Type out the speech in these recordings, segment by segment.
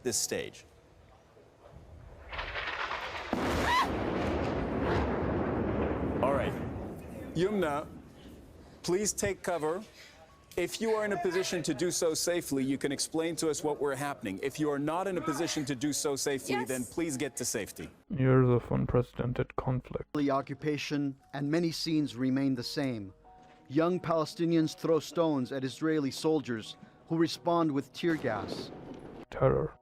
this stage. All right, Yumna, please take cover. If you are in a position to do so safely, you can explain to us what we're happening. If you are not in a position to do so safely, then please get to safety. Years of unprecedented conflict. The occupation and many scenes remain the same. Young Palestinians throw stones at Israeli soldiers who respond with tear gas. Terror.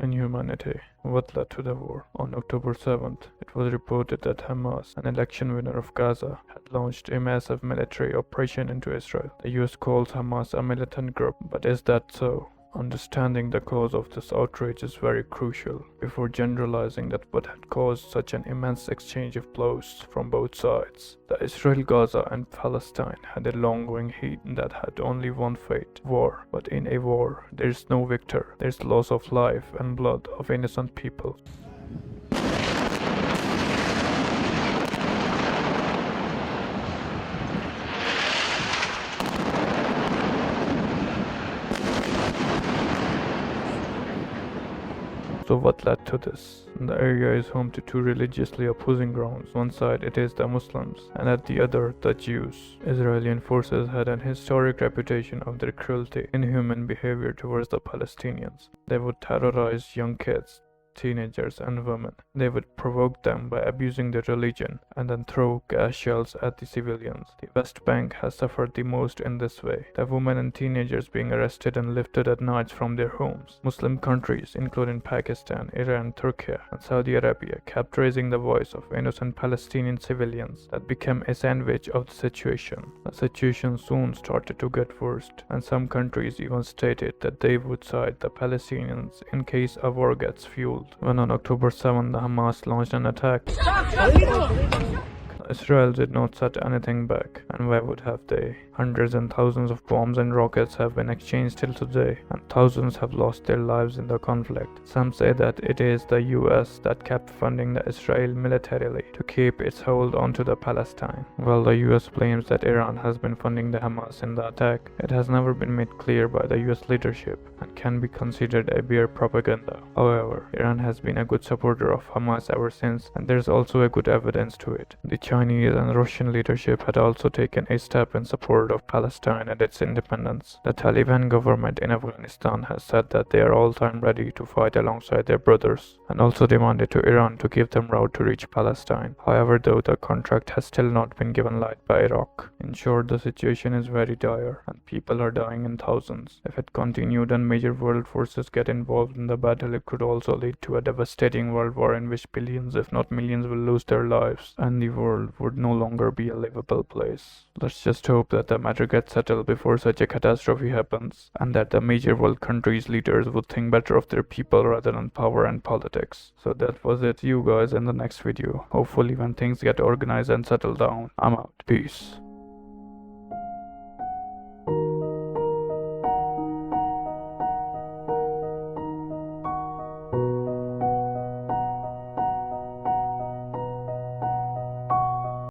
Inhumanity. What led to the war? On October 7th, it was reported that Hamas, an election winner of Gaza, had launched a massive military operation into Israel. The US calls Hamas a militant group, but is that so? Understanding the cause of this outrage is very crucial before generalizing that what had caused such an immense exchange of blows from both sides. The Israel, Gaza and Palestine had a long-going heat that had only one fate: war. But in a war, there's no victor. There's loss of life and blood of innocent people. So what led to this? The area is home to two religiously opposing grounds. One side it is the Muslims, and at the other the Jews. Israeli forces had an historic reputation of their cruelty, inhuman behavior towards the Palestinians. They would terrorize young kids, teenagers and women. They would provoke them by abusing their religion and then throw gas shells at the civilians. The West Bank has suffered the most in this way, the women and teenagers being arrested and lifted at night from their homes. Muslim countries including Pakistan, Iran, Turkey and Saudi Arabia kept raising the voice of innocent Palestinian civilians. That became a sandwich of the situation. The situation soon started to get worse, and some countries even stated that they would side the Palestinians in case a war gets fueled. When on October 7, the Hamas launched an attack, Israel did not set anything back, and why would have they? Hundreds and thousands of bombs and rockets have been exchanged till today, and thousands have lost their lives in the conflict. Some say that it is the US that kept funding the Israel militarily to keep its hold onto the Palestine. While the US claims that Iran has been funding the Hamas in the attack, it has never been made clear by the US leadership and can be considered a bare propaganda. However, Iran has been a good supporter of Hamas ever since, and there's also a good evidence to it. The Chinese and Russian leadership had also taken a step in support of Palestine and its independence. The Taliban government in Afghanistan has said that they are all-time ready to fight alongside their brothers, and also demanded to Iran to give them route to reach Palestine. However, though, the contract has still not been given light by Iraq. In short, the situation is very dire, and people are dying in thousands. If it continued and major world forces get involved in the battle, it could also lead to a devastating world war in which billions, if not millions, will lose their lives, and the world would no longer be a livable place. Let's just hope that the matter gets settled before such a catastrophe happens, and that the major world countries' leaders would think better of their people rather than power and politics. So that was it. See you guys in the next video. Hopefully when things get organized and settled down. I'm out. Peace.